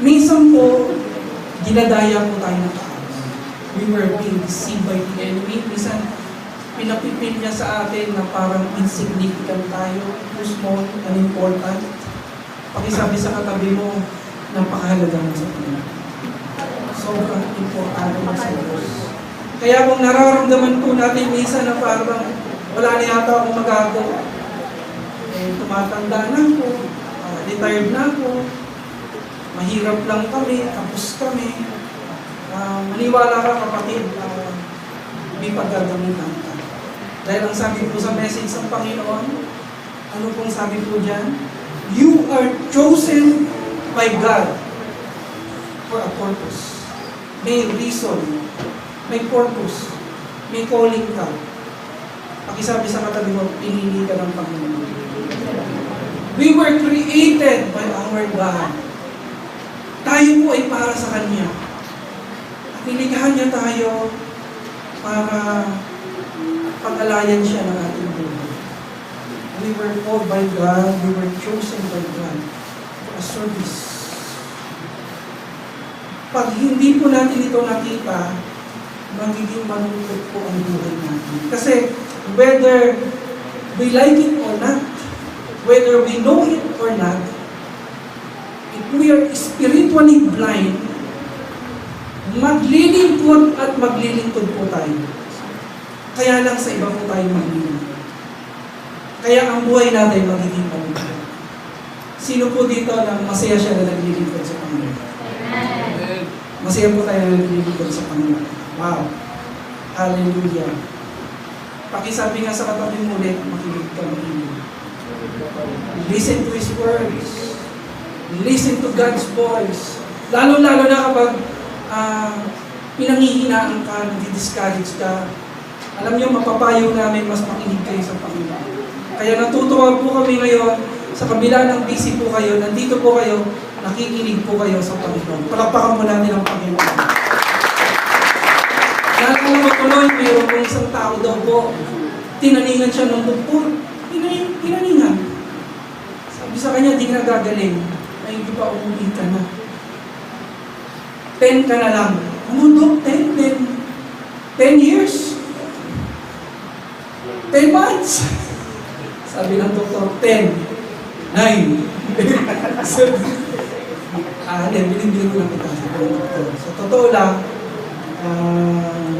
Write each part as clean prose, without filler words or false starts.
Minsan po, ginadaya po tayo ng tao. We were being deceived by the enemy. Minsan, pinapipil niya sa atin na parang insignificant tayo, too small, unimportant. Pakisabi sa katabi mo, napakahalaga mo sa Panginoon. Sobrang importante mo sa Diyos. Kaya kung nararamdaman po natin minsan na parang wala na yata akong magagawa, tumatanda na ako, retired na ako, mahirap lang kami, tapos kami, maniwala ka kapatid, may paggagamitan ka. Dahil ang sabi po sa message ng Panginoon, ano pong sabi po dyan? You are chosen by God for a purpose. May reason, may purpose, may calling ka. Pakisabi sa katabi mo, pinili ka ng Panginoon. We were created by our God. Tayo po ay para sa Kanya. Nilikhahan niya tayo para pag-alayan siya ng ating buhay. We were called by God, we were chosen by God for a service. Pag hindi po natin ito nakita, magiging malungkot po ang buhay natin. Kasi whether we like it or not, whether we know it or not, if we are spiritually blind, maglilingkod at maglilingkod po tayo. Kaya lang sa iba po tayo maglilingkod. Kaya ang buhay natin magiging malungkot. Sino po dito na masaya siya na naglilingkod sa Panginoon? Masaya po tayo na naglilingkod sa Panginoon. Wow! Hallelujah! Pakisabi nga sa katabi mo ulit, makinig ka makinig. Listen to His words. Listen to God's voice. Lalo-lalo na kapag pinanghihinaan ka, nadi-discourage ka. Alam niyo, mapapayo namin mas makinig kayo sa Panginoon. Kaya natutuwa po kami ngayon, sa kabila ng busy po kayo, nandito po kayo, nakikinig po kayo sa Panginoon. Palakpakan mo natin ang Panginoon. Naalala ko tuloy, mayroon pong isang tao daw po, tinaningan siya ng doktor. Tinaningan. Sabi sa kanya, di na gagaling. Ay, hindi pa umuwi ka na. 10 ka na lang. Ano, Dok? 10 years? 10 months? Sabi ng doktor, 10. 9. Bilin-bilin ko lang kita sa doktor. Sa totoo lang,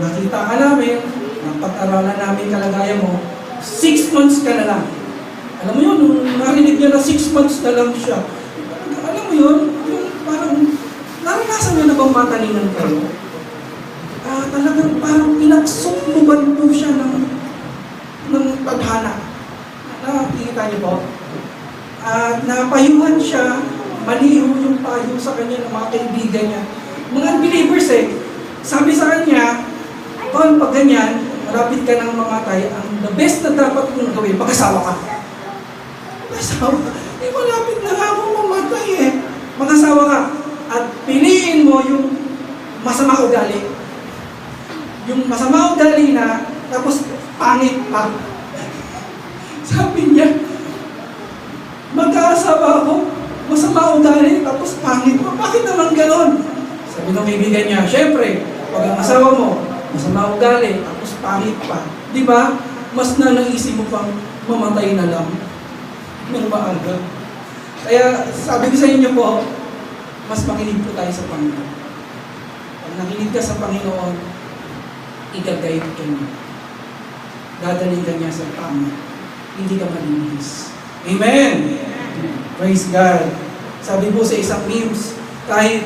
nakita ka namin, napag-aralan namin kalagayan mo, 6 months ka na lang. Alam mo yun, nung narinig niya na 6 months na lang siya, alam mo yun, yung parang, naranasan niyo na bang matalingan kayo? Talagang parang inaksok-luban po siya ng tadhana. Nakikita niyo po? Napayuhan siya, maliho yung payo sa kanya ng mga kaibigan niya. Mga unbelievers sabi sa kanya, Paul, pag ganyan, malapit ka ng mamatay, ang the best na dapat mong gawin, mag-asawa ka. Mag-asawa ka? Malapit na nga akong mamatay Mag-asawa ka. At piliin mo yung masama ugali. Yung masama ugali na, tapos pangit pa. Sabi niya, magkaasawa ako, masama ugali, tapos pangit pa. Bakit naman ganon? Sabi ng kaibigan niya, syempre, pag ang asawa mo, masama ugali, tapos pangit pa. Di ba? Mas na naisip mo pang mamatay na lang ng maaga. Kaya sabi ko sa inyo po, mas makinig po tayo sa Panginoon. Pag nakinig ka sa Panginoon, i-guide ka niya. Dadaling ka niya sa tama. Hindi ka malinis. Amen! Praise God! Sabi po sa isang memes, kahit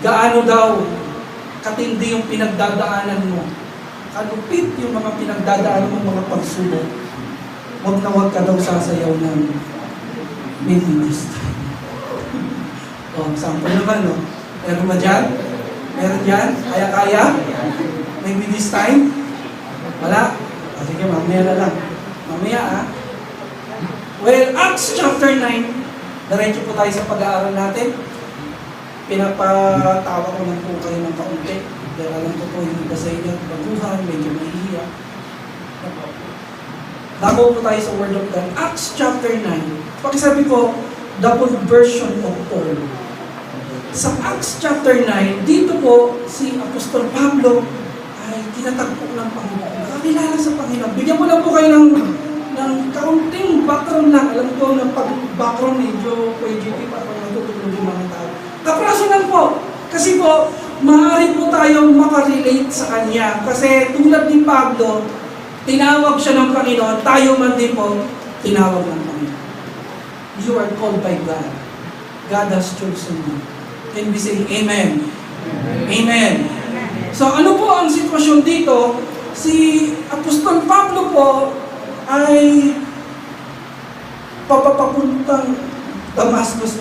gaano daw katindi yung pinagdadaanan mo, kalupit yung mga pinagdadaanan mo, mga pagsubok, huwag na huwag ka daw sasayaw ng Methodist. Sample naman, no? Meron ba dyan? Meron dyan? Kaya-kaya? May Methodist time? Wala? Sige, mamaya na lang. Mamaya, Well, Acts chapter 9, diretso po tayo sa pag-aaral natin. Pinapatawa ko lang po kayo ng kaunti. Dahil alam ko po yung iba sa inyo, baguhan, medyo mahihiya. Dako po tayo sa Word of God. Acts chapter 9. Pakisabi ko, the conversion of Paul. sa Acts chapter 9, dito po si Apostol Pablo ay tinatagpo ng Panginoon. Nakakilala sa Panginoon. Bigyan ko lang po kayo ng kaunting background lang. Alam ko ng background medyo pwede para matutulog yung mga tao. Kaprasonan po. Kasi po, maaari po tayong makarelate sa Kanya. Kasi tulad ni Pablo, tinawag siya ng Panginoon, tayo man din po, tinawag ng Panginoon. You are called by God. God has chosen you. Can we say Amen? Amen. So ano po ang sitwasyon dito? Si Apostol Pablo po ay papapuntang Damascus.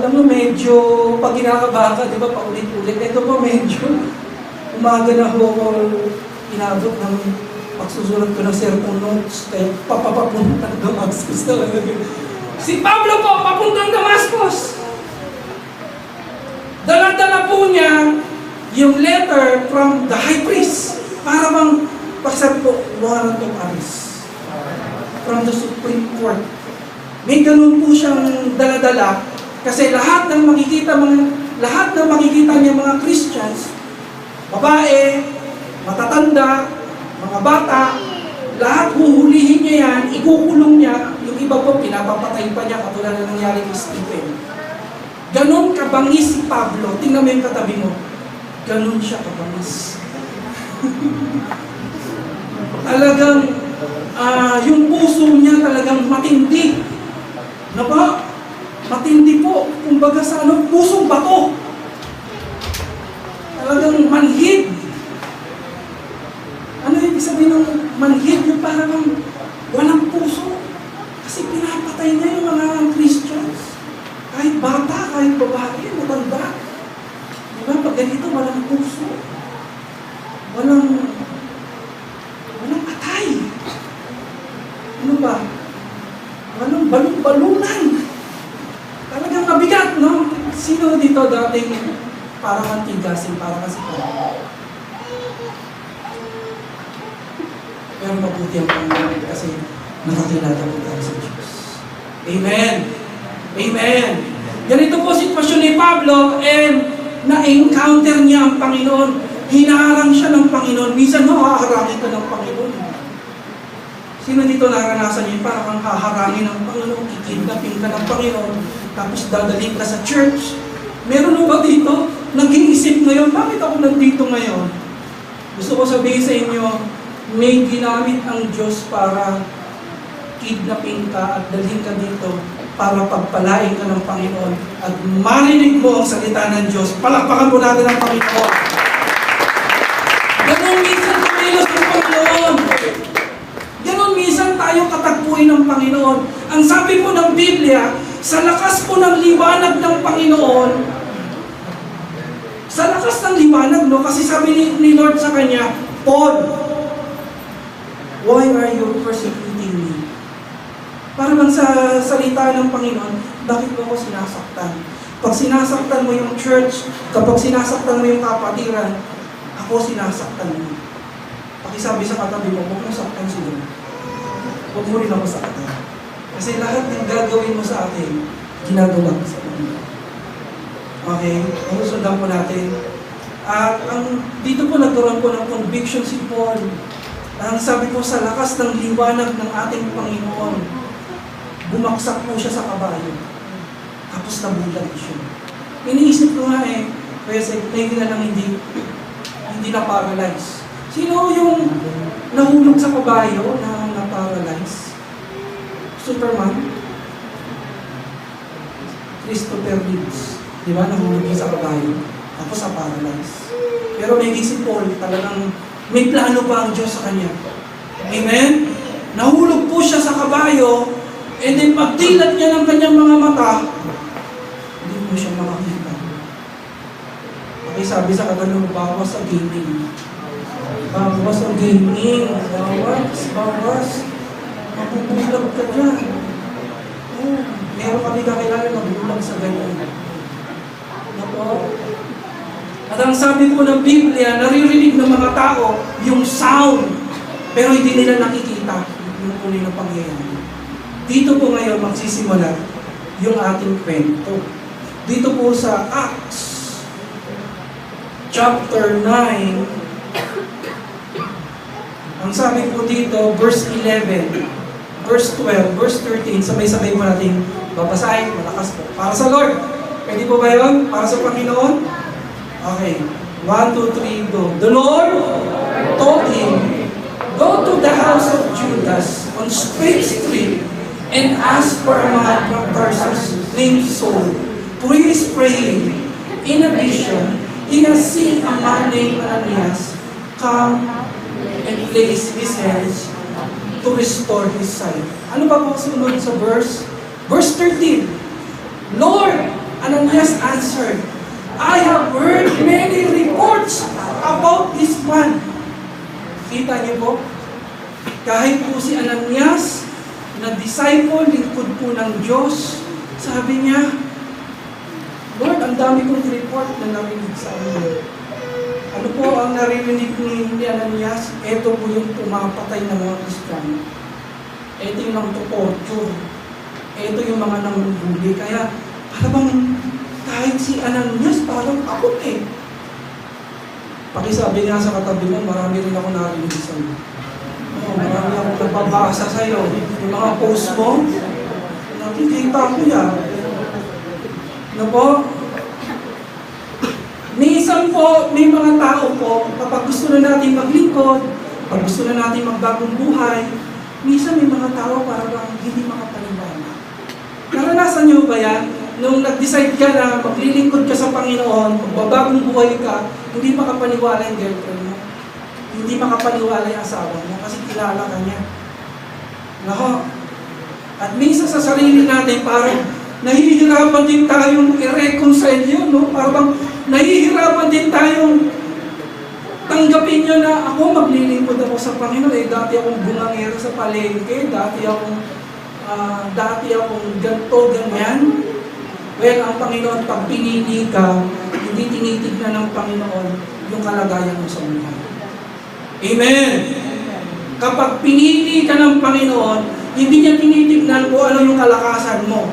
Alam mo, medyo pag ginakabahan ka, di ba, paulit-ulit. Ito po medyo umaga na ho ako inabot ng pagsusulat ko ng cellphone notes. Kaya papapuntang Damascus talaga. Si Pablo po, papuntang Damascus. Dala-dala po niya yung letter from the high priest. Para bang, paksabi po, warrant of arrest. From the Supreme Court. May ganun po siyang dala-dala. Kasi lahat ng makikita niya mga Christians, babae, matatanda, mga bata, lahat huhulihin niya yan, ikukulong niya, yung iba po pinapapatay pa niya katulad na nangyari kay Stephen. Ganon kabangis si Pablo. Tingnan mo yung katabi mo. Ganon siya kabangis. Talagang yung puso niya talagang matindi. Na ba? Matindi po. Kumbaga sa pusong bato. Talagang manhid. Ano ibig sabihin ng manhid? Yung parang walang puso. Kasi pinapatay na yung mga Christians. Kahit bata, kahit babae, matanda. Diba? Pag ganito, walang puso. Walang atay. Ano ba? Walang balon-balunan. Talagang mabigat, no? Sino dito dating parang antigasin, parang kasi parang. Pero mabuti ang Panginoon kasi nakakilala po tayo sa Diyos. Amen! Amen! Ganito po sitwasyon ni Pablo and na-encounter niya ang Panginoon. Hinaharang siya ng Panginoon. Minsan haharangin ka ng Panginoon. Sino dito naranasan niyo? Parang kang haharangin ng Panginoon, kikidnapin ka ng Panginoon, tapos dadalhin ka sa church. Meron mo ba dito? Nag-iisip ngayon, bakit ako nandito ngayon? Gusto ko sabihin sa inyo, may ginamit ang Diyos para kidnapin ka at dalhin ka dito para pagpalain ka ng Panginoon at marinig mo ang salita ng Diyos. Palakpakan po natin ang Panginoon. Ganon minsan kumilos ng Panginoon. Ganon minsan tayo katagpuin ng Panginoon. Ang sabi po ng Biblia, sa lakas po ng liwanag ng Panginoon, sa lakas ng liwanag, no? Kasi sabi ni Lord sa kanya, Paul, why are you persecuting me? Para bang sa salita ng Panginoon, bakit mo ako sinasaktan? Pag sinasaktan mo yung church, kapag sinasaktan mo yung kapatiran, ako sinasaktan mo. Pakisabi sa katabi mo, huwag mo saktan sila. Huwag mo rin ako saktan. Kasi lahat ng gagawin mo sa akin, ginagawa ko sa Panginoon. Okay? Ang sundan po natin. At dito po nagkaroon po ng conviction si Paul. Ang sabi po sa lakas ng liwanag ng ating Panginoon, bumaksak po siya sa kabayo. Tapos nabulag siya. Iniisip ko nga kasi maybe na lang hindi na-paralyze. Sino yung nahulog sa kabayo na na-paralyze? Superman? Christopher Reeves. Di ba? Nahulog siya sa kabayo. Tapos na-paralyze. Pero may si Paul, talagang may plano pa ang Diyos sa kanya. Amen? Nahulog po siya sa kabayo, and then pagdilat niya ng kanyang mga mata, hindi po siya makakita. Okay, sabi sa katabi, bawas sa gaming. Bawas ang gaming. Bawas. Mapupulag ka dyan. Meron kami kakilala na bulag sa ganyan. Napo. At ang sabi po ng Biblia, naririnig ng mga tao yung sound, pero hindi nila nakikita yung tunay na pangyayari. Dito po ngayon magsisimula yung ating kwento. Dito po sa Acts chapter 9, ang sabi po dito, verse 11, verse 12, verse 13, sabay-sabay mo natin babasahin, malakas po. Para sa Lord. Pwede po ba yun? Para sa Panginoon? Okay. 1, 2, 3, go. The Lord told him, go to the house of Judas on Straight Street and ask for a man from Tarsus named Saul. For he is praying. In a vision, he has seen a man named Ananias come and place his hands to restore his sight. Ano ba po sunod sa verse? Verse 13. Lord, Ananias answered, I have heard many reports about this man. Kita niyo po? Kahit po si Ananias, na disciple, lingkod po ng Diyos, sabi niya, Lord, ang dami kong report na narinig sa inyo. Ano po ang narinig ni Ananias? Ito po yung pumapatay ng mga Kristiyano. Ito yung nang-torture. Ito yung mga nanguhuli. Kaya, parang kahit si Ananias, parang takot eh. Pakisabi nga sa katabi mo, marami rin ako narinig sa iyo. Marami ako nababasa sa iyo. Yung mga post mo, nakikita ko yan. Ano po? Minsan po, may mga tao po, kapag gusto na natin maglingkod, pag gusto na natin magbagong buhay, minsan may mga tao parang hindi makapaniwala. Naranasan niyo ba yan? Nung nag-decide ka na maglilingkod ka sa Panginoon, magbabagong buhay ka, hindi makapaniwala yung girlfriend mo. Hindi makapaniwala yung asawa mo kasi kilala ka niya. Nako. At minsan sa sarili natin, parang nahihirapan din tayong i-reconcile yun, no? Parang nahihirapan din tayong tanggapin nyo na ako maglilingkod ako sa Panginoon. Eh, dati akong bungangero sa palengke, dati akong ganto, ganyan. Well, ang Panginoon, pag pinili ka, hindi tinitignan ng Panginoon yung kalagayan mo sa buhay. Amen! Kapag pinili ka ng Panginoon, hindi niya tinitignan kung ano yung kalakasan mo.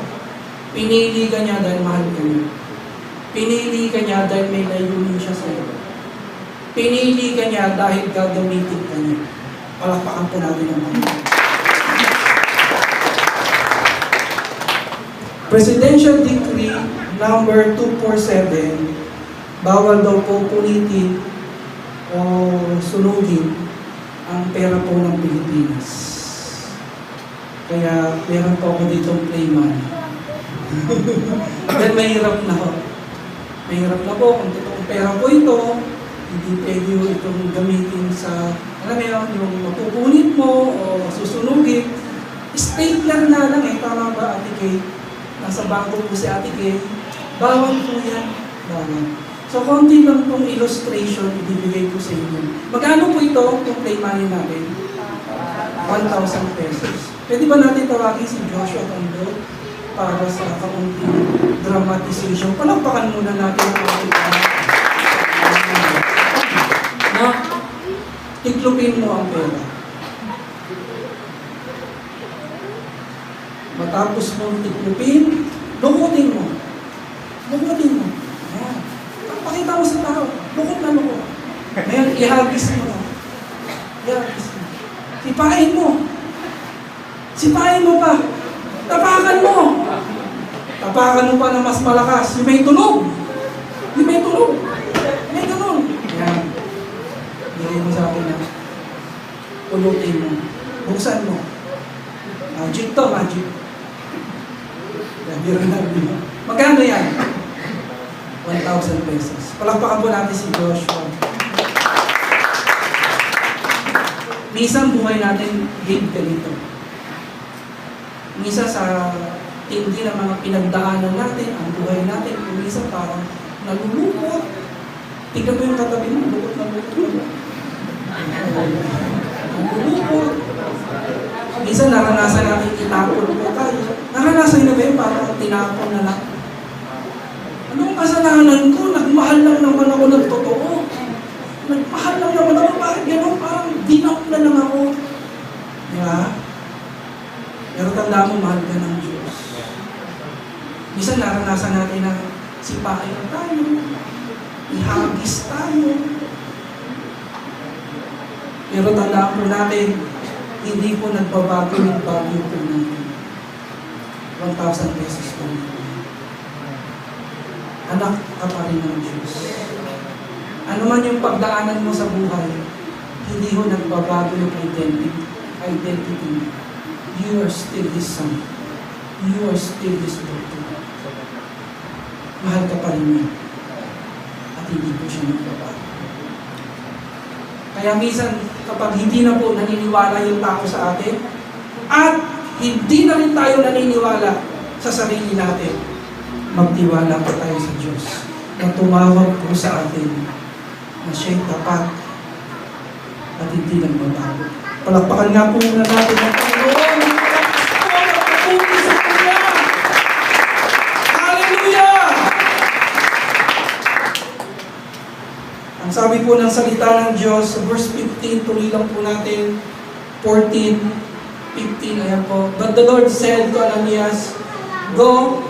Pinili ka niya dahil mahal ka niya. Pinili ka niya dahil may layunin siya sa iyo. Pinili ka niya dahil gagamitin ka niya. Palakpakan po natin ang Panginoon. Presidential Decree number 247, bawal daw po punitin o sunugin ang pera po ng Pilipinas. Kaya meron po ako ditong play money. Dahil mahirap na ho. Mahirap na po kung totoong pera po ito, hindi pwede itong gamitin sa, alam mo yun, yung mapupunit mo o susunugin. Stapler na lang eh, tama ba, Ate Kay? Nasa bangko po si Ate Kay. Bawal po yan. Bawal. So, konti lang pong illustration ibibigay ko sa inyo. Magkano po ito, itong play money natin? 1,000 pesos. Pwede ba natin tawagin si Joshua Tondo para sa kaunting dramatization? Palakpakan muna natin ang ating na tiklupin mo ang pera. Matapos mong tiklupin, lukutin mo. Lukutin mo. Ayan. Pakita mo sa tao. Lukot na lukot. Ngayon, ihagis mo na. Ihagis mo. Sipain mo. Sipain mo pa. Tapakan mo. Tapakan mo pa na mas malakas. Yung may tunog. Yung may tunog. May ganun. Ayan. Bigay mo sa akin na. Pulutin mo. Buksan mo. Magic to, magic. Magkano yan? 1,000 pesos. Palakpakan po natin si Joshua. Minsan buhay natin hate ka dito. Minsan sa tindi ng mga pinagdaanan natin, ang buhay natin, minsan parang nalulukot. Tignan mo yung katabi mo, lukot na lukot. Nalulukot. Minsan naranasan natin itapon po tayo. Naranasan na ba yun parang tinapon na lang? Anong kasalanan ko? Nagmahal lang naman ako ng totoo. Nagmahal lang naman ako. Bakit gano'n? Parang dinaw na lang ako. Diba? Pero tanda mo, mahal ka ng Diyos. Minsan naranasan natin na sipain tayo, ihagis tayo. Pero tandaan po natin, hindi po nagbabago yung value po natin. 1,000 pesos po. Anak ka pa rin ng Diyos. Ano man yung pagdaanan mo sa buhay, hindi ho nagbabago yung identity. You are still His son. You are still His daughter. Mahal ka pa rin niya. At hindi po siya nagbabago. Kaya minsan, kapag hindi na po naniniwala yung tao sa atin, at hindi na rin tayo naniniwala sa sarili natin, magtiwala po tayo sa Diyos na tumawag po sa atin na siya'y tapat at hindi nagbabago. Palakpakan nga po muna natin ang Panginoon. Nagpaputi sa Kanya. Hallelujah! Ang sabi po ng salita ng Diyos sa verse 15, tuloy lang po natin, 14, 15, ayan po. But the Lord said to Ananias, Go,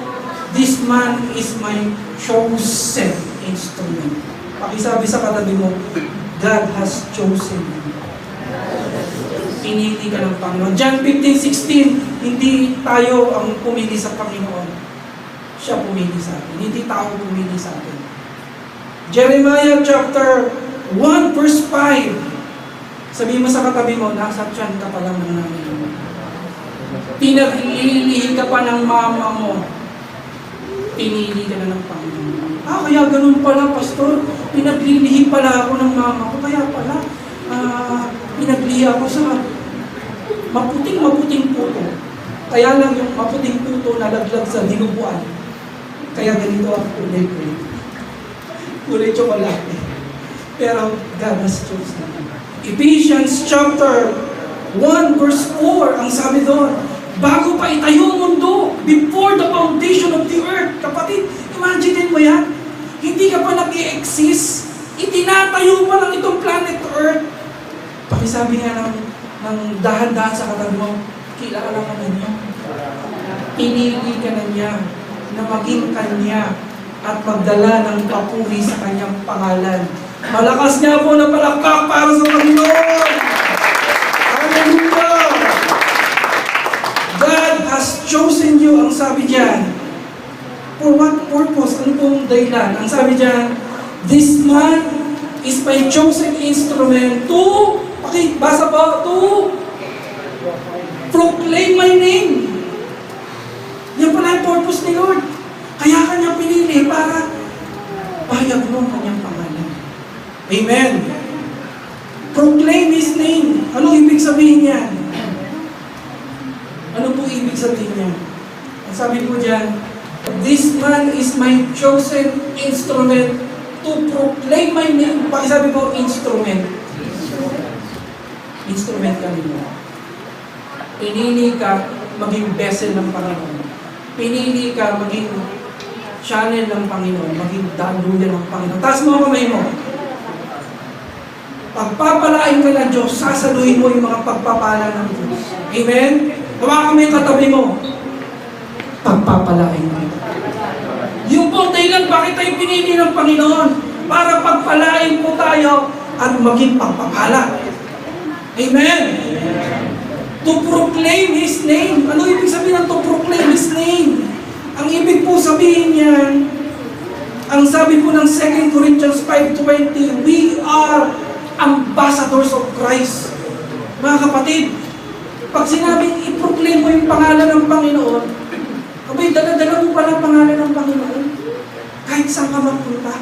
this man is my chosen instrument. Pakisabi sa katabi mo, God has chosen you. Pinili ka ng Panginoon. John 15:16, hindi tayo ang pumili sa Panginoon. Siya pumili sa atin. Hindi tao pumili sa atin. Jeremiah chapter 1 verse 5. Sabihin mo sa katabi mo, nasa tiyan ka pa lang ng nanay mo. Pinaglilihi ka pa ng mama mo. Pinili ka na ng Panginoon. Kaya ganun pala, Pastor. Pinaglilihi pala ako ng mama ko. Kaya pala, pinaglihi ako sa maputing puto. Kaya lang yung maputing puto nalaglag sa dinuguan. Kaya ganito ang kulay ko. Kulay tsokolate. Pero God has chosen. Ephesians chapter 1 verse 4, ang sabi doon, bago pa itayo ang mundo, before the foundation of the earth. Kapatid, imagine mo yan. Hindi ka pa nag-i-exist. Itinatayo pa lang itong planet Earth. Pakisabi nga ng dahan-dahan sa katabi mo, kilala ka na niya. Pinili ka na niya na maging kanya at magdala ng papuri sa kanyang pangalan. Malakas niya po na palakpak para sa Panginoon. Hallelujah! God has chosen you, ang sabi diyan. For what purpose? Ano pong dahilan? Ang sabi diyan, this man is my chosen instrument to, basa po, to proclaim my name. Yan pala yung purpose ni Lord. Kaya kanya pinili para pahayag mo ang kanyang pangalan. Amen. Proclaim His name. Ano ibig sabihin niyan? Ano po ibig sabihin niyan? Ang sabi po diyan, this man is my chosen instrument to proclaim my name. Pakisabi ko, instrument. Instrument ka nila. Pinili ka maging vessel ng Panginoon. Pinili ka maging channel ng Panginoon, maging daluyan ng Panginoon. Taas mo ang kamay mo. Pagpapalain ka ng Diyos, sasaluhin mo yung mga pagpapala ng Diyos. Amen? Hawakan mo yung katabi mo. Pagpapalain ka. Yung po dahilan bakit tayo pinili ng Panginoon para pagpalain po tayo at maging pagpapala. Amen? To proclaim His name. Ano ibig sabihin ng to proclaim His name? Ang ibig po sabihin niyan, ang sabi po ng 2 Corinthians 5:20, we are ambassadors of Christ. Mga kapatid, pag sinabing i-proclaim mo yung pangalan ng Panginoon, abay, dala-dala mo pala ang pangalan ng Panginoon. Kahit saan ka magpunta.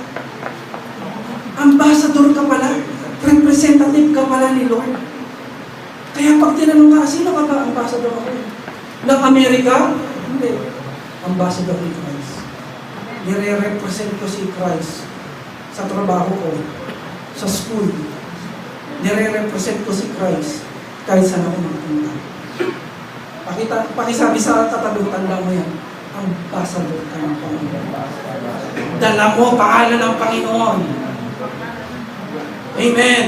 Ambassador ka pala. Representative ka pala ni Lord. Kaya pag tinanong ka, sino ka ba ambassador ako? Ng Amerika? Hindi. Ambassador ni Christ. Nire-represent ko si Christ sa trabaho ko, sa school. Nire-represent ko si Christ kahit saan ako magpunta. Pakisabi sa katabi, tanda mo yan. Ambassador ka ng Panginoon. Dala mo pangalan ng Panginoon. Amen.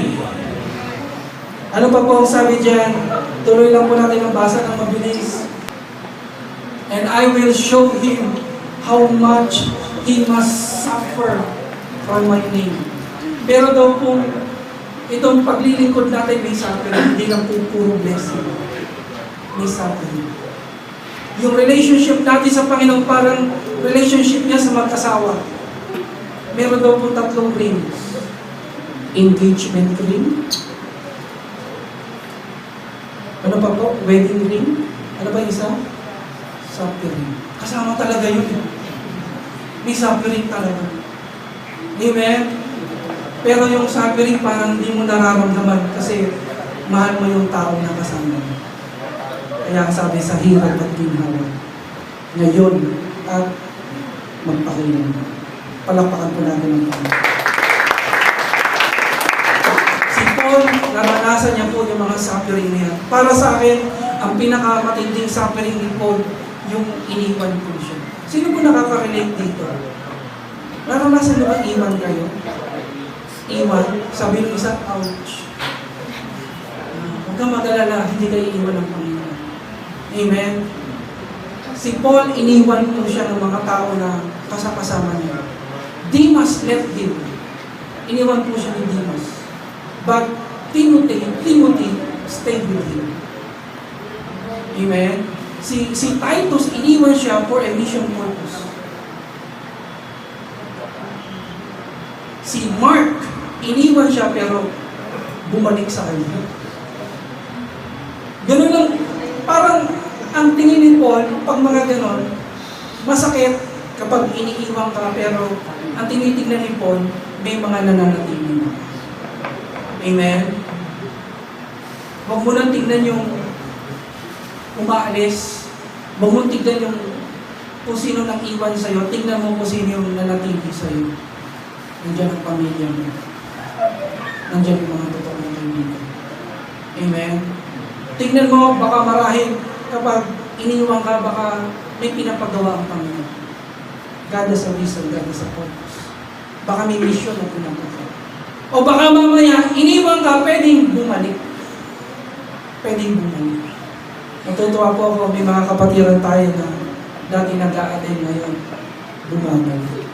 Ano pa po ang sabi dyan? Tuloy lang po natin ang basa ng mabilis. And I will show him how much He must suffer for my name. Pero daw po, itong paglilingkod natin may suffering, hindi lang po puro blessing. May suffering. Yung relationship natin sa Panginoon, parang relationship niya sa mag-asawa. Meron daw po 3 rings. Engagement ring. Ano pa po? Wedding ring. Ano ba isa? Suffering. Kasama talaga yun. May suffering talaga. Amen? Pero yung suffering parang hindi mo nararamdaman kasi mahal mo yung tao na kasama mo. Kaya sabi sa hirap at ginhawa. Ngayon at magpakilang. Palakpakan po natin ang Panginoon. Si Paul, naranasan niya po yung mga suffering niya. Para sa akin, ang pinakamatinding suffering ni Paul, yung iniwan po siya. Sino po nakaka-relate dito? Naranasan niyo ba iwan kayo? Iwan, sabi ng isa, ouch. Huwag kang mag-alala, hindi kayo iwan ng Panginoon. Amen? Si Paul, iniwan po siya ng mga tao na kasama niya. Demas left him. Iniwan po siya ni Demas. But Timothy stayed with him. Amen? Si Titus, iniwan siya for a mission purpose. Si Mark, iniwan siya pero bumalik sa kanya. Ganun lang, parang ang tingin ni Paul, pag mga ganon, masakit kapag iniiwan ka, pero ang tinitingnan ni Paul, may mga nananatili na. Amen? Huwag mo nang tignan yung umaalis. Huwag mo tignan yung kung sino nang iwan sa'yo. Tignan mo kung sino yung nanatili sa'yo. Nandiyan ang pamilya mo. Nandiyan yung mga totoong kaibigan. Amen? Tignan mo, baka marahil kapag iniwan ka, baka may pinapagawa ang Panginoon. God has a reason, God has a purpose. Baka may mission na pinapagawa. O baka mamaya, iniwan ka, pwedeng bumalik. Pwedeng bumalik. Natutuwa po ako, may mga kapatiran tayo na dati nag-a-attend ngayon, bumabalik.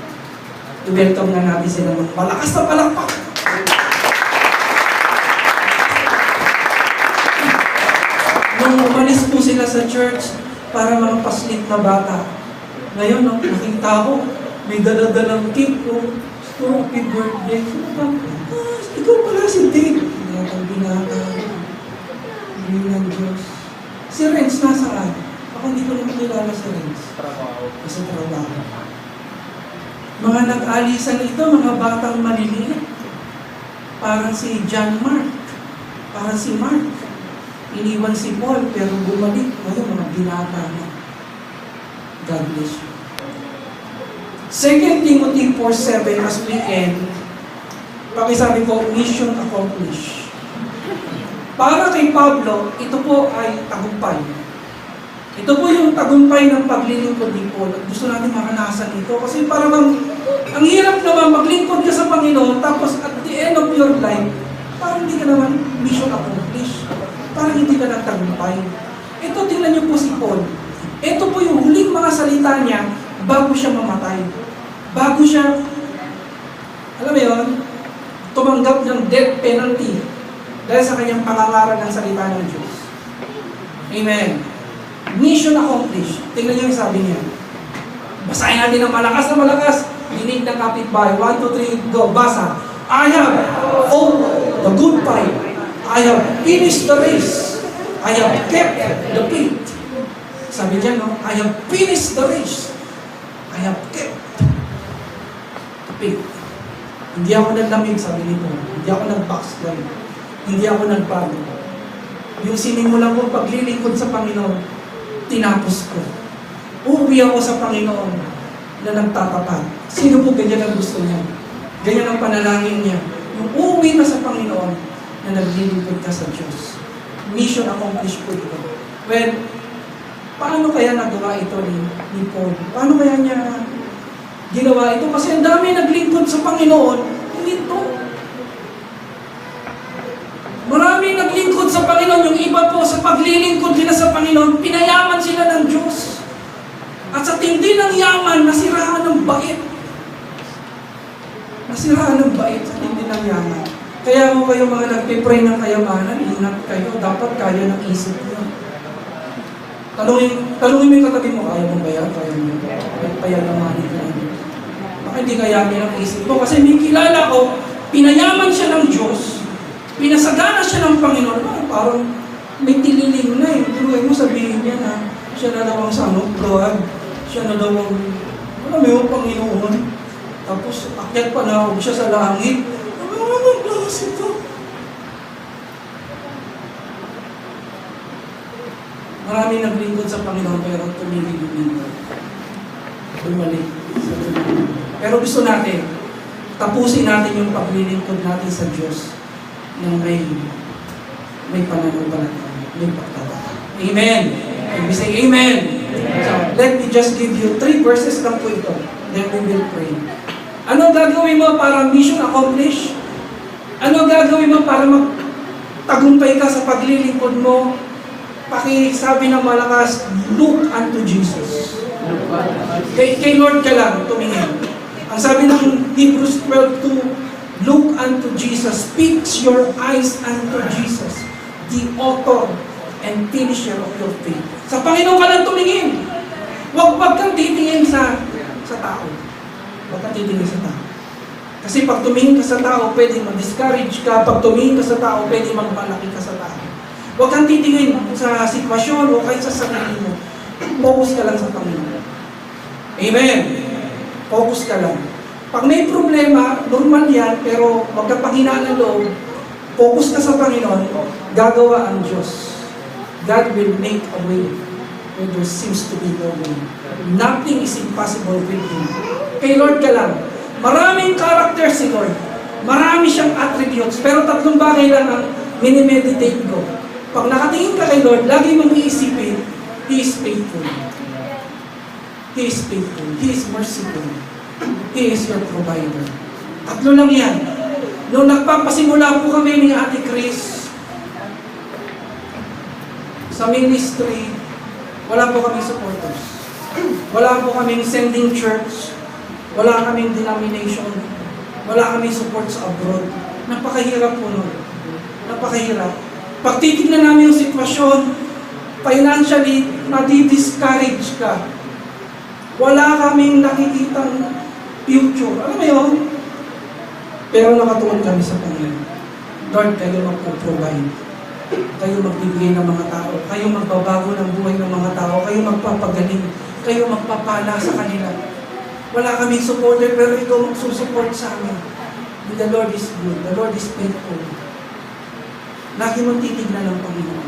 I-welcome na natin sila ng malakas na palakpak. Nung umalis po sila sa church, para mga paslit na bata. Ngayon, nakita ko, may dala-dalang cake ko. Happy birthday. Ikaw pala si Dave. Ang binata. Hindi ng Diyos. Si Renz nasaan? Ako hindi ko naman kilala si Renz. Kasi trabaho. Mga nag-alisan ito, mga batang maliliit. Parang si John Mark. Parang si Mark. Iniwan si Paul, pero bumalik. Ngayon, mga binata na. God bless you. 2 Timothy 4:7 as we end, pakisabi ko, mission accomplished. Para kay Pablo, ito po ay tagumpay. Ito po yung tagumpay ng paglilingkod ni Paul. Gusto natin maranasan ito kasi parang ang hirap naman maglingkod ka sa Panginoon tapos at the end of your life, parang hindi ka naman mission accomplished. Parang hindi ka nagtagumpay. Ito, tingnan niyo po si Paul. Ito po yung huling mga salita niya bago siya mamatay. Bago siya, alam mo yun, tumanggap ng death penalty dahil sa kanyang pangangaral ng salita ng Diyos. Amen. Mission accomplished. Tingnan niyo yung sabi niya. Basahin natin ng malakas na malakas. Dinig ng kapitbahay. 1, 2, 3, go. Basa. I have fought the good fight. I have finished the race. I have kept the faith. Sabi niya, no? I have finished the race. I have kept the faith. Hindi ako naglamig, sabi ni Paul. Hindi ako nag-backslide. Hindi ako nagbago. Yung sinimulan ko paglilingkod sa Panginoon, tinapos ko. Uuwi ako sa Panginoon na nagtatapat. Sino po ganyan ang gusto niya? Ganyan ang panalangin niya. Yung uuwi na sa Panginoon na naglilingkod ka sa Diyos. Mission accomplished po ito. Well, paano kaya nagawa ito ni Paul? Paano kaya niya ginawa ito? Kasi ang dami naglingkod sa Panginoon, hindi ito. Marami naglingkod sa Panginoon. Yung iba po sa paglilingkod nila sa Panginoon, pinayaman sila ng Diyos. At sa tindi ng yaman, nasiraan ng bait. Nasiraan ng bait at hindi ng yaman. Kaya kung kayo mga nagpipray ng kayamanan, ingat kayo, dapat kaya ng isip nyo. Talungin mo yung katabi mo, kaya mo ba yan? Kaya mo payalamanin ko lang. Baka hindi kayanin ang isip mo. Kasi may kilala ko, pinayaman siya ng Diyos, pinasagana siya ng Panginoon. Parang may tililing na eh. Tuloy mo sabihin niya na siya na daw ang sanong siya na daw ang, alam mo yung Panginoon. Tapos akyat pa na siya sa langit. Anong klase ito? Marami naglingkod sa Panginoon pero tumigil yung lingkod. Bumalik sa Panginoon. Pero gusto natin, tapusin natin yung paglilingkod natin sa Diyos ng may pananampalataya, may pagtataka. Amen! And we say Amen! So, let me just give you 3 verses lang po ito. Then we will pray. Ano gagawin mo para mission accomplish? Ano gagawin mo para magtagumpay ka sa paglilingkod mo? Pakisabi ng malakas, look unto Jesus. Kay Lord ka lang tumingin. Ang sabi ng Hebrews 12:2, look unto Jesus. Fix your eyes unto Jesus, the author and finisher of your faith. Sa Panginoon ka lang tumingin. Huwag kang titingin sa tao. Huwag kang titingin sa tao. Kasi pag tumingin ka sa tao, pwedeng ma-discourage ka. Pag tumingin ka sa tao, pwedeng magmalaki ka sa tao. Huwag kang titingin sa sitwasyon o kahit sa sarili mo. Focus ka lang sa Panginoon. Amen. Focus ka lang. Pag may problema, normal yan, pero huwag ka panghinaan ng loob. Focus ka sa Panginoon, gagawa ang Diyos. God will make a way when there seems to be no way. Nothing is impossible with Him. Kay Lord ka lang. Maraming character si Lord. Marami siyang attributes. Pero 3 bagay lang ang minimeditate ko. Pag nakatingin ka kay Lord, lagi mong iisipin, He is faithful. He is faithful. He is merciful. He is your provider. 3 lang yan. Nung nagpapasimula po kami ni Ate Chris sa ministry, wala po kaming supporters. Wala po kaming sending church. Wala kaming denomination. Wala kaming support sa abroad. Napakahirap po nun. Napakahirap. Pag titignan namin yung sitwasyon, financially, madi-discourage ka. Wala kaming nakikitang future. Alam mo yun? Pero nakatuon kami sa Panginoon. Lord, kayo magpo-provide. Kayo magbibigay ng mga tao. Kayo magbabago ng buhay ng mga tao. Kayo magpapagaling. Kayo magpapala sa kanila. Wala kaming supporter, pero ikaw magsusupport sa amin. And the Lord is good. The Lord is faithful. Lagi mong titignan ng Panginoon.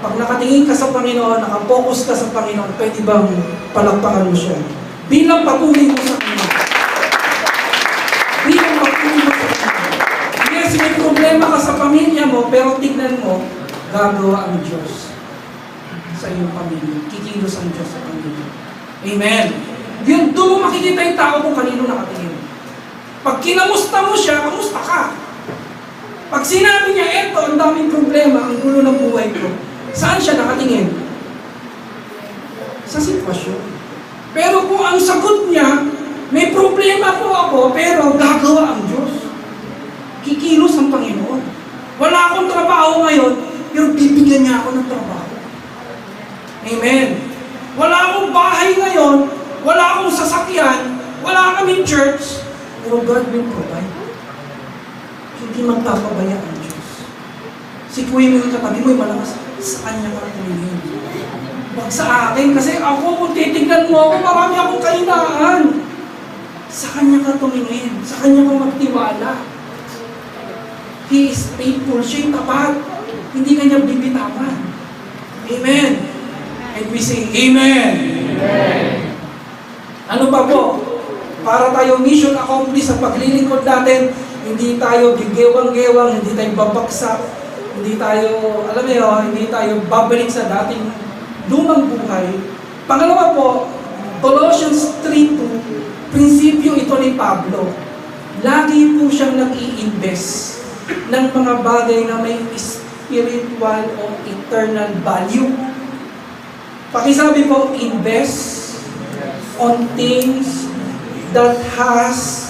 Pag nakatingin ka sa Panginoon, nakapokus ka sa Panginoon, pwede bang palakpakan mo siya? Bilang patuloy mo sa Panginoon. Bilang patuloy mo sa Panginoon. Yes, may problema ka sa pamilya mo, pero tignan mo, gagawa ang Diyos sa iyong pamilya. Kikilos ang Diyos sa pamilya. Amen. Doon mo makikita yung tao kung kanino nakatingin. Pag kinamusta mo siya, kamusta ka? Pag sinabi niya, eto, ang daming problema, ang gulo ng buhay ko, saan siya nakatingin? Sa sitwasyon. Pero kung ang sagot niya, may problema po ako, pero gagawa ang Diyos. Kikilos ang Panginoon. Wala akong trabaho ngayon, pero bibigyan niya ako ng trabaho. Amen. Wala akong bahay ngayon, wala akong sasakyan, wala kaming church, pero God will provide. Hindi magpapabaya ang Diyos. Si Kuya mo yung katabi mo, malakas, sa Kanya ka tumingin. Huwag sa akin, kasi ako, kung titignan mo ako, marami akong kahinaan. Sa Kanya ka tumingin, sa Kanya ka magtiwala. He is faithful, siya yung tapat. Hindi Kanya bibitawan. Amen. And we say, Amen. Amen. Ano pa po? Para tayo mission accomplished sa paglilingkod natin, hindi tayo gigewang-gewang, hindi tayo babaksak, hindi tayo, alam mo, hindi tayo babalik sa dating lumang buhay. Pangalawa po, Colossians 3:2, prinsipyo ito ni Pablo. Lagi po siyang nag-i-invest ng mga bagay na may spiritual o eternal value. Pakisabi po, invest on things that has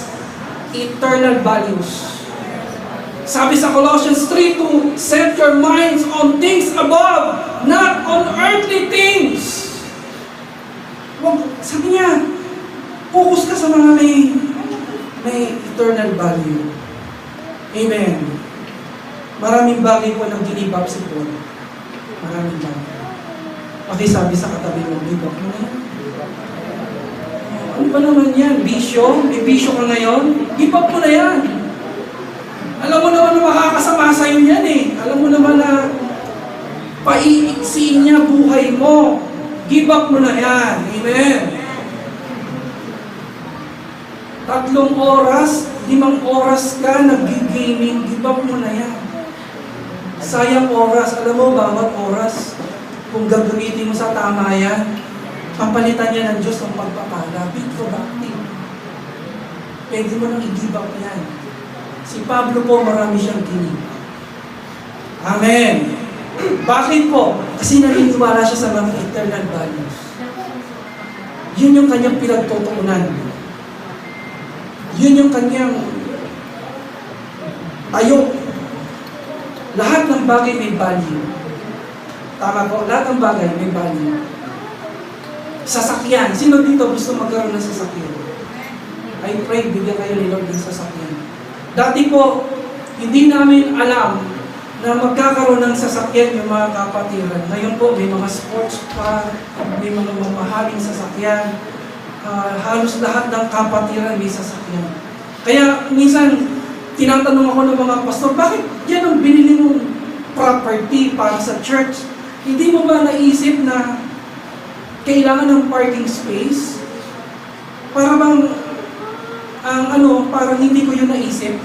eternal values. Sabi sa Colossians 3:2, set your minds on things above, not on earthly things. Sabi niya, focus ka sa mga may eternal value. Amen. Maraming bagay po nang give up si Paul. Maraming bagay. Pakisabi sa katabi mo, give up mo na yan. Ano ba naman yan? Bisyo? May bisyo ka ngayon? Give up mo na yan. Alam mo naman na makakasama sa'yo yan eh. Alam mo naman na paiiksiin niya buhay mo. Give up mo na yan. Amen. 3 oras, 5 oras ka nag-gaming, give up mo na yan. Sayang oras. Alam mo, bawat oras, kung gagamitin mo sa tama yan, papalitan niya ng Diyos ng pagpapala. Be productive. Pwede mo nang i-give up yan. Si Pablo po, marami siyang ginig. Amen. Bakit po? Kasi naniniwala siya sa mga eternal values. Yun yung kanyang pinagtutuunan. Yun yung kanyang tayo. Lahat ng bagay may value. Tama po, lahat ng bagay may value. Sasakyan. Sino dito gusto magkaroon ng sasakyan? I pray, bigyan kayo ni Lord ng sasakyan. Dati po, hindi namin alam na magkakaroon ng sasakyan yung mga kapatiran. Ngayon po, may mga sports car, may mga mamahaling sasakyan. Halos lahat ng kapatiran may sasakyan. Kaya minsan, tinatanong ako ng mga pastor, bakit yan ang binili mong property para sa church? Hindi mo ba naisip na kailangan ng parking space? Para bang parang hindi ko yun naisip.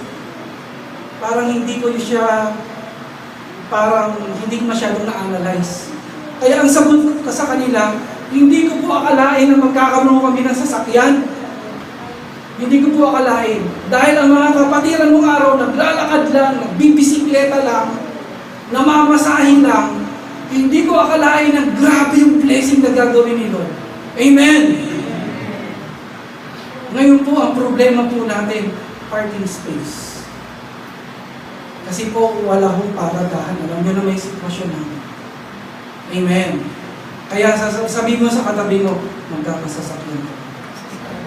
Parang hindi ko siya, parang hindi ko masyadong na-analyze. Kaya ang sagot ko sa kanila, hindi ko po akalain na magkakaroon kami ng sasakyan. Hindi ko po akalain. Dahil ang mga kapatiran mong araw, naglalakad lang, nagbibisikleta lang, namamasahin lang, hindi ko akalain na grabe yung blessing na gagawin ni Lord. Amen! Ngayon po, ang problema po natin, parking space. Kasi po, wala hong paradahan. Alam niyo na may sitwasyon namin. Amen. Kaya sabi mo sa katabi mo, magkakasasakyan ko.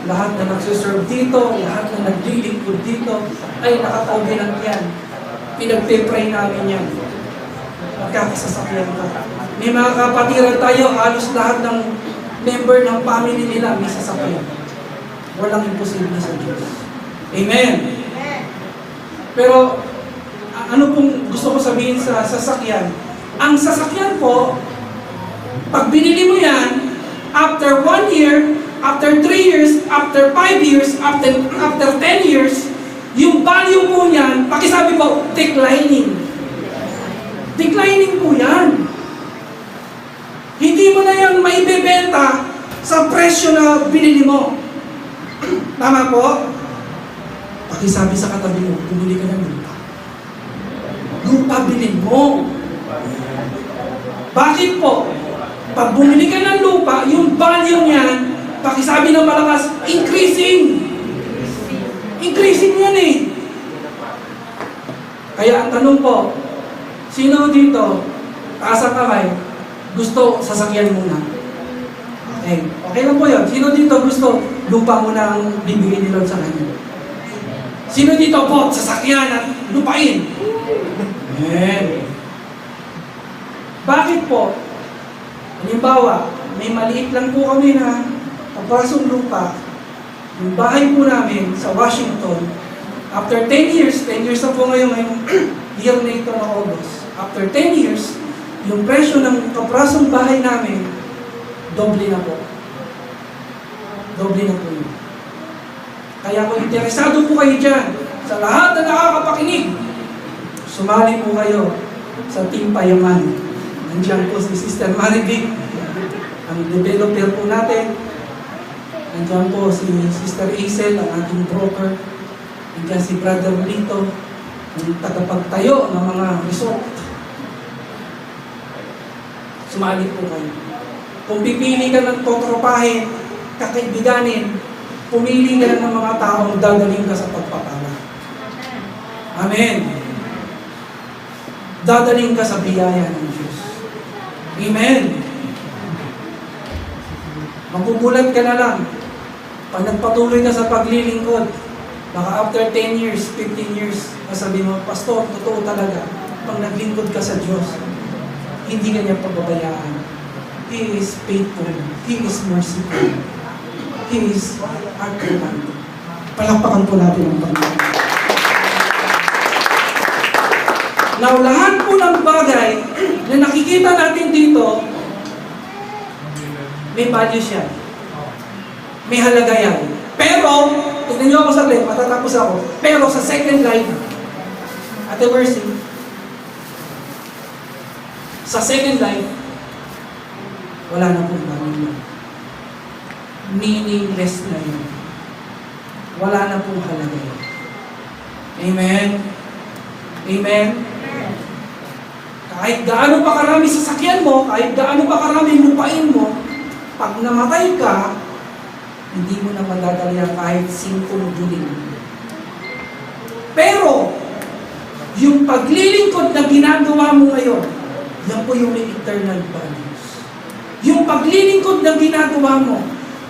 Lahat na nagsuserve dito, lahat na naglilingkod dito, ay nakaka-covenant yan. Pinagpipray namin yan. Magkakasasakyan ka. May mga kapatiran tayo, halos lahat ng member ng family nila may sasakyan. Walang imposible sa Diyos. Amen. Pero, ano pong gusto ko sabihin sa sasakyan? Ang sasakyan po, pag binili mo yan, after 1 year, after 3 years, after 5 years, after 10 years, yung value po niyan, pakisabi po, declining. Declining po yan. Hindi mo na yan maibebenta sa presyo na binili mo. Tama po? Pakisabi sa katabi mo, bumili ka ng lupa. Lupa bilhin mo. Bakit po? Pag bumili ka ng lupa, yung value niyan, pakisabi ng malakas, increasing. Increasing yan eh. Kaya ang tanong po, sino dito, taas ang kamay, gusto sasakyan muna? Okay. Okay lang po yun. Sino dito gusto lupa muna ang bibigyan ni Lord sa kanya? Sino dito po, sasakyan at lupain? Amen. Bakit po? Halimbawa, may maliit lang po kami na kaprasong lupa. Yung bahay po namin sa Washington, after 10 years na po ngayong year na ito na August, after 10 years, yung presyo ng kaprasong bahay namin, doble na po. Doble na po yun. Kaya kung interesado po kayo dyan, sa lahat na nakakapakinig, sumali po kayo sa Team Payaman. Nandiyan po si Sister Maribig, ang developer po natin. Nandiyan po si Sister Hazel, ang ating broker. Nandiyan si Brother Lito, ang tagapagtayo ng mga resort. Sumali po kayo. Kung pipili ka ng totropahin, kakaibiganin, pumili ka ng mga taong dadaling ka sa pagpapala. Amen. Dadaling ka sa biyaya ng Diyos. Amen. Magugulat ka na lang. Pag nagpatuloy ka sa paglilingkod, baka after 10 years, 15 years, masabi mo, Pastor, totoo talaga, pag naglingkod ka sa Diyos, hindi ka niya pababayaan. He is faithful. He is merciful. He is our God. Palakpakan po natin ang Panginoon. Now, lahat po ng bagay na nakikita natin dito, may value siya. May halaga yan. Pero, tignan niyo ako saglit, matatapos ako. Pero sa second line, Ate Mercy, sa second line, wala na pong value. Meaningless na yun. Wala na pong halaga yun. Amen? Amen? Kahit gaano pa karami sasakyan mo, kahit gaano pa karami lupain mo, pag namatay ka, hindi mo na madadala kahit 5 giling. Pero, yung paglilingkod na ginagawa mo ngayon, yan po yung may eternal values. Yung paglilingkod na ginagawa mo,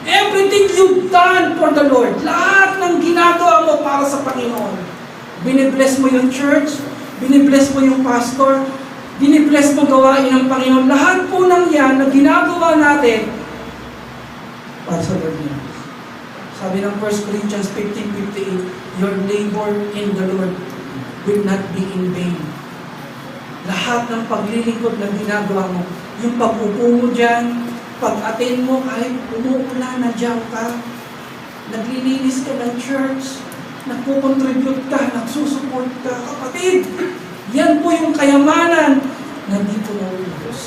everything you've done for the Lord, lahat ng ginagawa mo para sa Panginoon, binibless mo yung church, binibless mo yung pastor, binibless mo gawain ng Panginoon. Lahat po ng yan na ginagawa natin para sa Lord niya. Sabi ng 1 Corinthians 15:58, your labor in the Lord will not be in vain. Lahat ng paglilingkod na ginagawa mo, yung pag-upo mo dyan, pag-attend mo, kahit umuulan, nandiyan ka, naglilinis ka ng church, nagpo-contribute ka, nagsusupport ka, kapatid, yan po yung kayamanan na dito na ubos.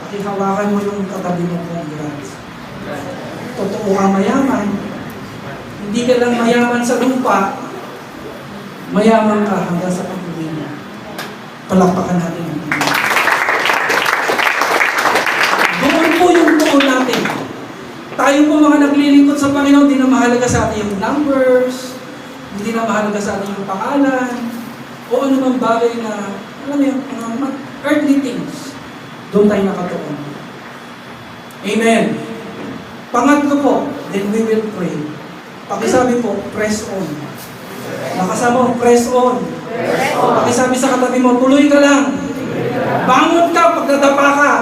Pakihawakan mo yung katabi mo, congrats. Totoo ka mayaman. Hindi ka lang mayaman sa lupa, mayaman ka hanggang sa pag-uwi mo. Palakpakan natin ang Panginoon. Doon po yung tuon natin. Tayo po mga naglilingkod sa Panginoon, hindi na mahalaga sa atin yung numbers, hindi na mahalaga sa atin yung pangalan, o ano mang bagay na, alam mo yung mga earthly things. Doon tayo nakatuon. Amen. Pangatlo po, then we will pray. Pakisabi po, press on. Nakasama, press on. Pakisabi sa katabi mo, tuloy ka lang. Bangon ka pag nadapa ka.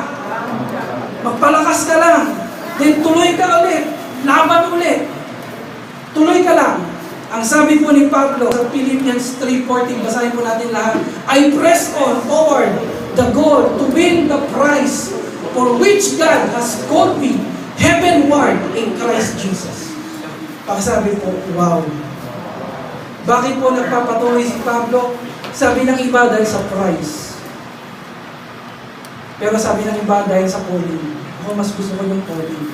Magpalakas ka lang. Then tuloy ka ulit. Laban ulit. Tuloy ka lang. Ang sabi po ni Pablo sa Philippians 3:14, basahin po natin lahat, I press on toward the goal to win the prize for which God has called me heavenward in Christ Jesus. Pakisabi po, wow. Bakit po nagpapatuloy si Pablo? Sabi ng iba dahil sa prize. Pero sabi ng iba dahil sa calling. Ako mas gusto ko yung calling.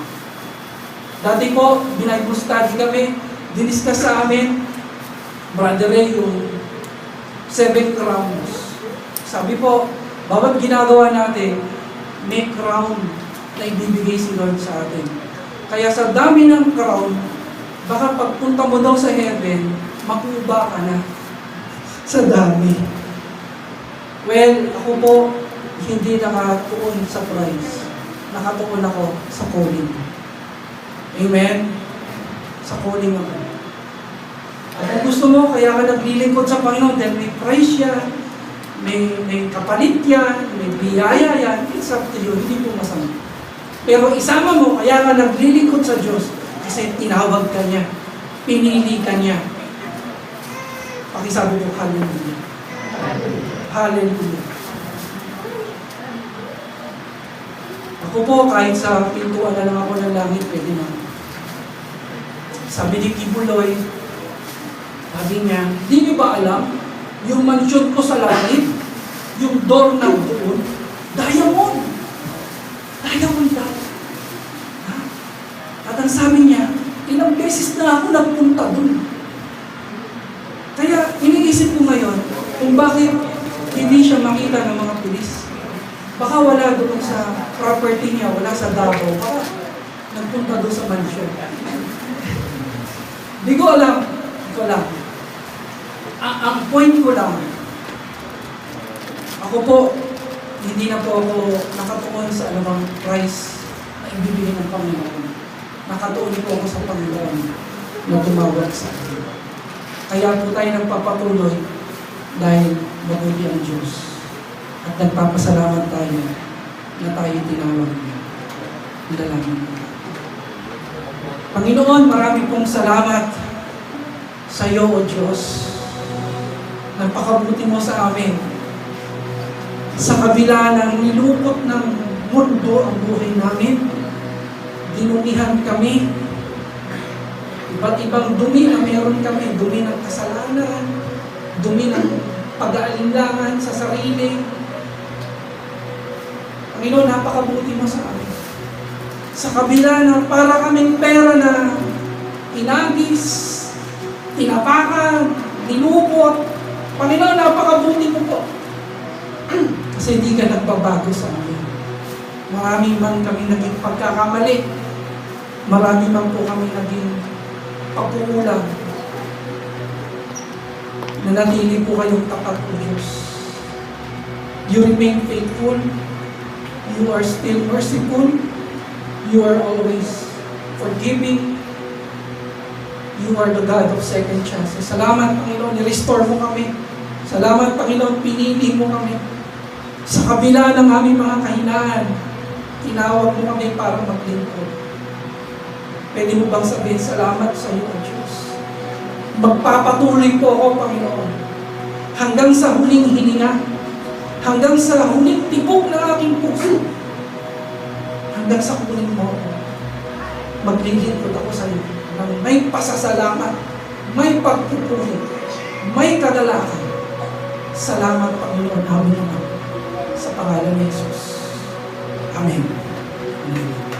Dati po, Bible study kami, diniscuss sa amin, Brother Ray, yung 7 crowns. Sabi po, bawat ginagawa natin, may crown na ibibigay si Lord sa atin. Kaya sa dami ng crown, baka pagpunta mo daw sa heaven, makuba ka na sa dami. Well, ako po, hindi nakatuon sa prize. Nakatuon ako sa calling. Amen? Sa calling ako. At kung gusto mo, kaya ka naglilingkod sa Panginoon, then may prize yan, may kapalit yan, may biyaya yan, it's up to you, hindi po masama. Pero isama mo, kaya ka naglilingkod sa Diyos, kasi tinawag ka niya, pinili ka niya. Pakisabi ko, hallelujah. Hallelujah. Ako po, kahit sa pintuan na lang ako ng langit, pwede na. Sabi ni Kibuloy, sabi niya, di niyo ba alam, yung mansyon ko sa langit, yung door ng doon, diamond. Diamond daw. Ha? At ang sabi niya, ilang beses na ako nagpunta doon. Kaya iniisip ko ngayon, kung bakit hindi siya makita ng mga pulis. Baka wala doon sa property niya, wala sa Davao, baka nagpunta doon sa mansyon. Di ko alam. Ang point ko lang, ako po, hindi na po ako nakatuon sa anumang price na ibibigay ng Panginoon. Nakatuon po ako sa Panginoon na tumawag sa akin. Kaya po tayo nagpapatuloy dahil mabuti ang Diyos. At nagpapasalamat tayo na tayo tinawag niya. Dalangin po. Panginoon, marami pong salamat sa iyo, O Diyos. Napakabuti mo sa amin. Sa kabila ng nilukot ng mundo ang buhay namin, dinumihan kami. Iba't ibang dumi na meron kami. Dumi ng kasalanan, dumi ng pag-aalinlangan sa sarili. Panginoon, napakabuti mo sa amin. Sa kabila ng para kaming pera na inagis, tinapakan, nilupot, Panginoon, napakabuti mo po. Kasi hindi ka nagbabago sa amin. Marami man kami naging pagkakamali. Marami man po kami naging pagkukulang. Nanatili po kayong tapat o Diyos. You remain faithful. You are still merciful. You are always forgiving. You are the God of second chances. Salamat, Panginoon. I-restore mo kami. Salamat, Panginoon. Pinili mo kami. Sa kabila ng aming mga kahinaan, tinawag mo kami para maglingkod. Pwede mo bang sabihin, salamat sa iyo, O Diyos. Magpapatuloy po ako, Panginoon. Hanggang sa huling hininga. Hanggang sa huling tibok ng aking puso. Hanggang sa kunin mo ako. Maglilingkod ako sa iyo. Nang may pasasalamat, may pagpupuri, may kagalakan. Salamat, Panginoon, namin naman. Sa pangalan ni Jesus. Amen. Amen.